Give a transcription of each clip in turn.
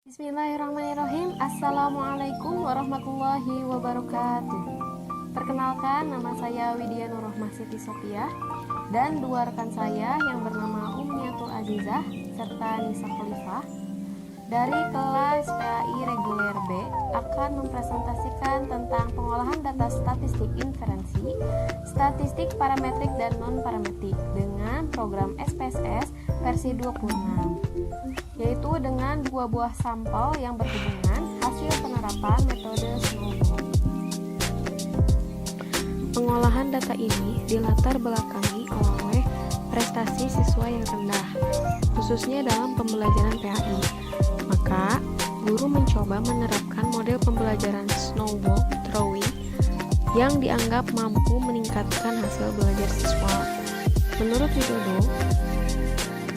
Bismillahirrahmanirrahim. Assalamualaikum warahmatullahi wabarakatuh. Perkenalkan, nama saya Widya Nurrohmah Siti Sophia dan dua rekan saya yang bernama Umniatul Azizah serta Nisa Khalifah dari kelas PAI Reguler B akan mempresentasikan tentang pengolahan data statistik inferensi, statistik parametrik dan non-parametrik dengan program SPSS versi 26, yaitu dengan dua buah sampel yang berhubungan hasil penerapan metode snowball. Pengolahan data ini dilatar belakangi oleh prestasi siswa yang rendah, khususnya dalam pembelajaran PAI. Maka, guru mencoba menerapkan model pembelajaran snowball throwing yang dianggap mampu meningkatkan hasil belajar siswa. Menurut Widodo,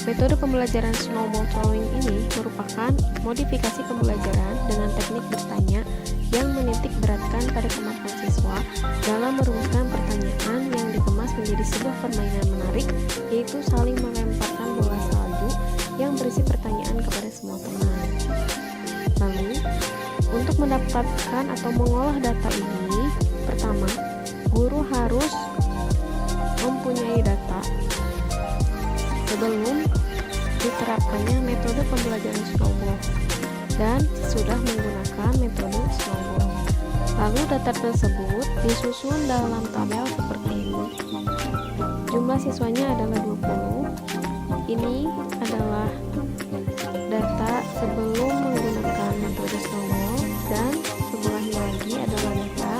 metode pembelajaran snowball throwing ini merupakan modifikasi pembelajaran dengan teknik bertanya yang menitik beratkan pada kemampuan siswa dalam merumuskan pertanyaan yang dikemas menjadi sebuah permainan menarik, yaitu saling melemparkan bola salju yang berisi pertanyaan kepada semua teman. Lalu, untuk mendapatkan atau mengolah data ini, pertama, guru harus mempunyai data sebelum diterapkannya metode pembelajaran snowball dan sudah menggunakan metode snowball. Lalu data tersebut disusun dalam tabel seperti ini. Jumlah siswanya adalah 20. Ini adalah data sebelum menggunakan metode snowball dan sebelahnya lagi adalah data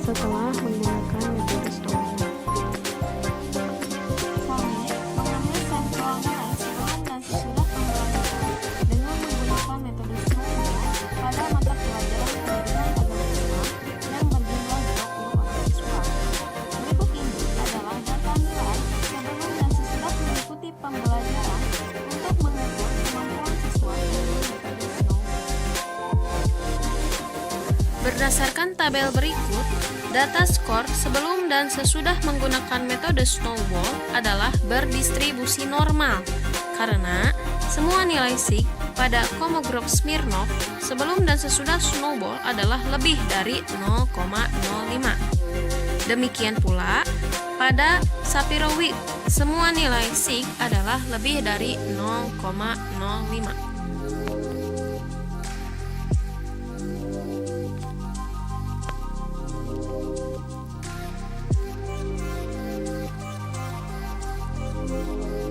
setelah menggunakan metode snowball. Berdasarkan tabel berikut, data skor sebelum dan sesudah menggunakan metode snowball adalah berdistribusi normal karena semua nilai sig pada Kolmogorov Smirnov sebelum dan sesudah snowball adalah lebih dari 0,05. Demikian pula pada Sapirowicz semua nilai sig adalah lebih dari 0,05.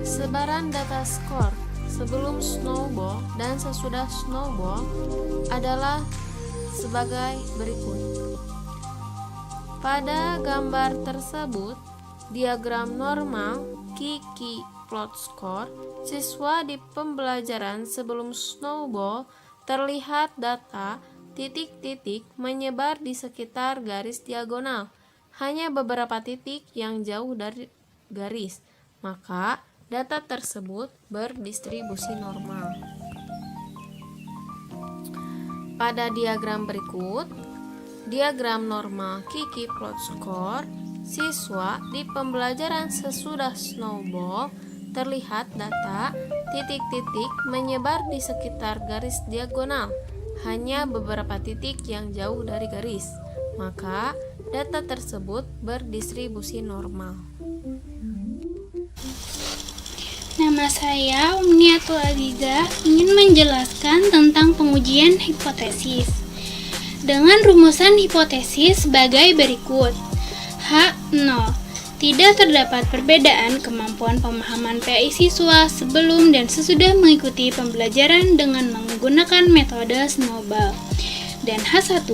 Sebaran data skor sebelum snowball dan sesudah snowball adalah sebagai berikut. Pada gambar tersebut, diagram normal Kiki plot score siswa di pembelajaran sebelum snowball terlihat data titik-titik menyebar di sekitar garis diagonal, hanya beberapa titik yang jauh dari garis, maka data tersebut berdistribusi normal. Pada diagram berikut, diagram normal Kiki plot score siswa di pembelajaran sesudah snowball terlihat data titik-titik menyebar di sekitar garis diagonal, hanya beberapa titik yang jauh dari garis, maka data tersebut berdistribusi normal. Nama saya Umniatul Azizah, ingin menjelaskan tentang pengujian hipotesis. Dengan rumusan hipotesis sebagai berikut. H0. Tidak terdapat perbedaan kemampuan pemahaman PAI siswa sebelum dan sesudah mengikuti pembelajaran dengan menggunakan metode snowball. Dan H1.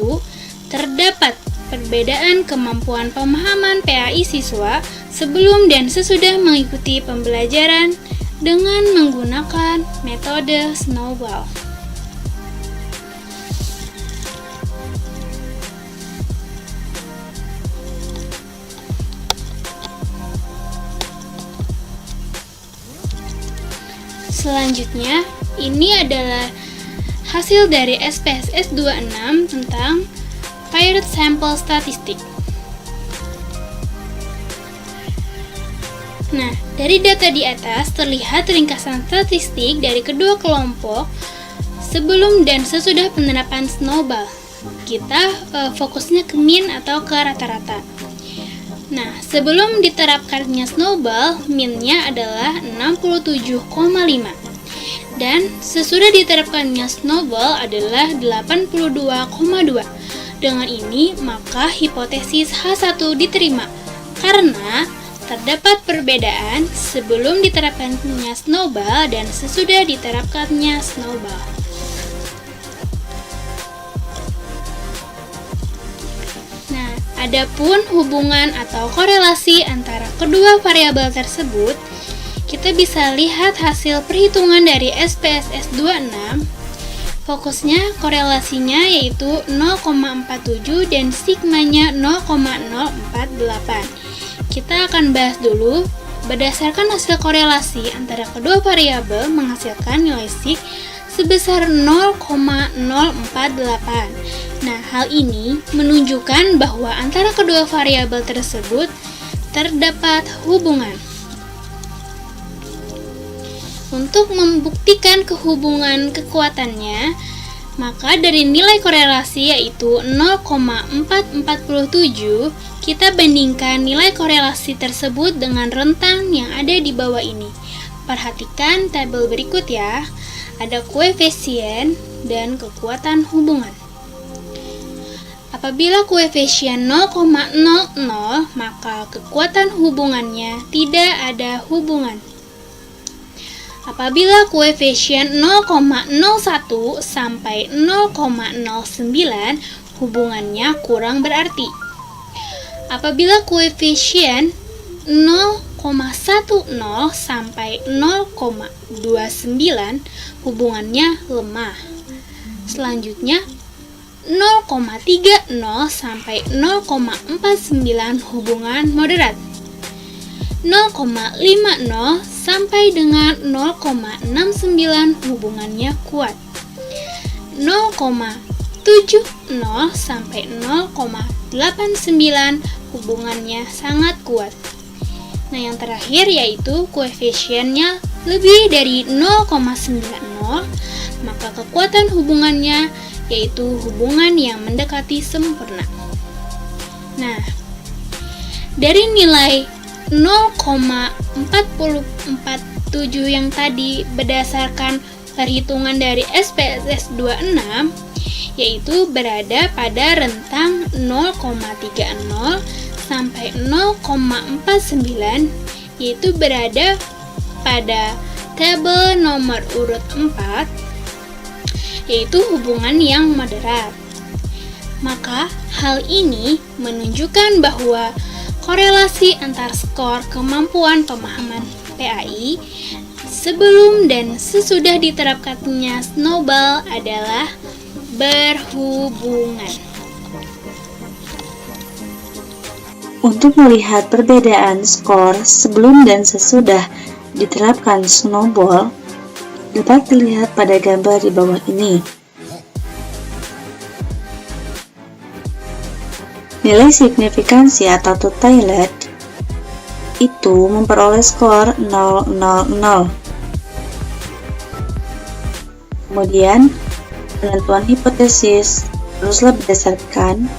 Terdapat perbedaan kemampuan pemahaman PAI siswa sebelum dan sesudah mengikuti pembelajaran dengan menggunakan metode snowball. Selanjutnya, ini adalah hasil dari SPSS 26 tentang Paired Sample Statistic. Nah, dari data di atas terlihat ringkasan statistik dari kedua kelompok sebelum dan sesudah penerapan snowball. Kita fokusnya ke mean atau ke rata-rata. Nah, sebelum diterapkannya snowball, mean-nya adalah 67,5. Dan sesudah diterapkannya snowball adalah 82,2. Dengan ini, maka hipotesis H1 diterima karena terdapat perbedaan sebelum diterapkannya snowball dan sesudah diterapkannya snowball. Nah, adapun hubungan atau korelasi antara kedua variabel tersebut, kita bisa lihat hasil perhitungan dari SPSS 26. Fokusnya korelasinya yaitu 0,47 dan sigmanya 0,048. Kita akan bahas dulu berdasarkan hasil korelasi antara kedua variabel menghasilkan nilai sig sebesar 0,048. Nah, hal ini menunjukkan bahwa antara kedua variabel tersebut terdapat hubungan. Untuk membuktikan kehubungan kekuatannya, maka dari nilai korelasi yaitu 0,447, kita bandingkan nilai korelasi tersebut dengan rentang yang ada di bawah ini. Perhatikan tabel berikut ya. Ada koefisien dan kekuatan hubungan. Apabila koefisien 0,00, maka kekuatan hubungannya tidak ada hubungan. Apabila koefisien 0,01 sampai 0,09, hubungannya kurang berarti. Apabila koefisien 0,10 sampai 0,29, hubungannya lemah. Selanjutnya 0,30 sampai 0,49 hubungan moderat. 0,50 sampai dengan 0,69 hubungannya kuat. 0,70 sampai 0,89 hubungannya sangat kuat. Nah, yang terakhir yaitu koefisiennya lebih dari 0,90, maka kekuatan hubungannya yaitu hubungan yang mendekati sempurna. Nah, dari nilai 0,447 yang tadi berdasarkan perhitungan dari SPSS 26, yaitu berada pada rentang 0,30 sampai 0,49, yaitu berada pada tabel nomor urut 4, yaitu hubungan yang moderat. Maka hal ini menunjukkan bahwa korelasi antar skor kemampuan pemahaman PAI sebelum dan sesudah diterapkannya snowball adalah berhubungan. Untuk melihat perbedaan skor sebelum dan sesudah diterapkan snowball, dapat dilihat pada gambar di bawah ini. Nilai signifikansi atau Toutailet itu memperoleh skor 0,00. Kemudian, penentuan hipotesis teruslah berdasarkan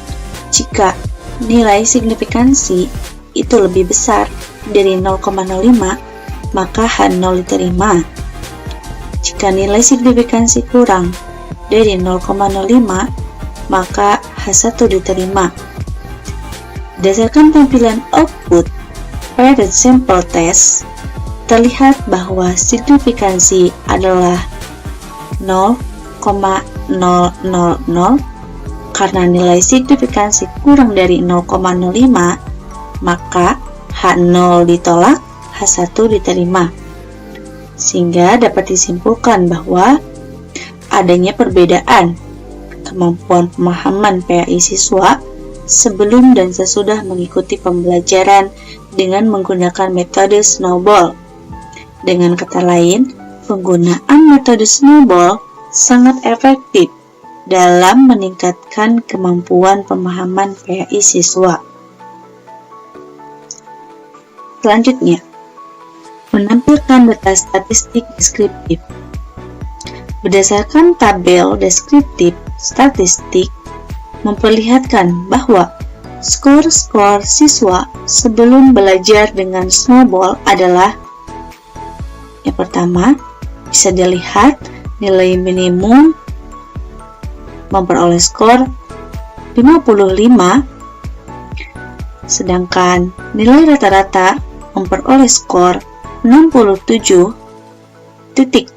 jika nilai signifikansi itu lebih besar dari 0,05, maka H0 diterima. Jika nilai signifikansi kurang dari 0,05, maka H1 diterima. Berdasarkan tampilan output paired sample test, terlihat bahwa signifikansi adalah 0,000. Karena nilai signifikansi kurang dari 0,05, maka H0 ditolak, H1 diterima. Sehingga dapat disimpulkan bahwa adanya perbedaan kemampuan pemahaman PAI siswa sebelum dan sesudah mengikuti pembelajaran dengan menggunakan metode snowball. Dengan kata lain, penggunaan metode snowball sangat efektif dalam meningkatkan kemampuan pemahaman PAI siswa. Selanjutnya, menampilkan data statistik deskriptif. Berdasarkan tabel deskriptif statistik memperlihatkan bahwa skor-skor siswa sebelum belajar dengan snowball adalah: yang pertama, bisa dilihat nilai minimum memperoleh skor 55, sedangkan nilai rata-rata memperoleh skor 67.50,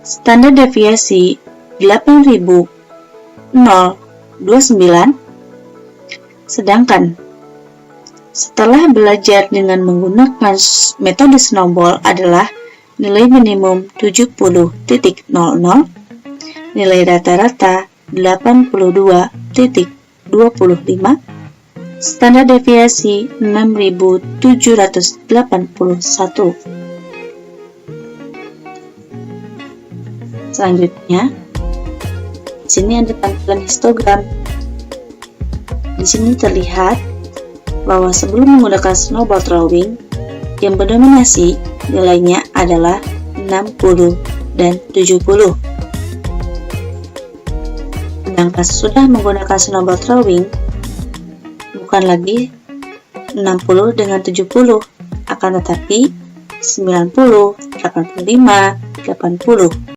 standar deviasi 8029, sedangkan setelah belajar dengan menggunakan metode snowball adalah nilai minimum 70.00, nilai rata-rata 82.25, standar deviasi 6781. Selanjutnya, di sini ada tampilan histogram. Di sini terlihat bahwa sebelum menggunakan snowball throwing, yang mendominasi nilainya adalah 60 dan 70. Sedangkan sesudah menggunakan snowball throwing, bukan lagi 60 dengan 70, akan tetapi 90, 85, 80.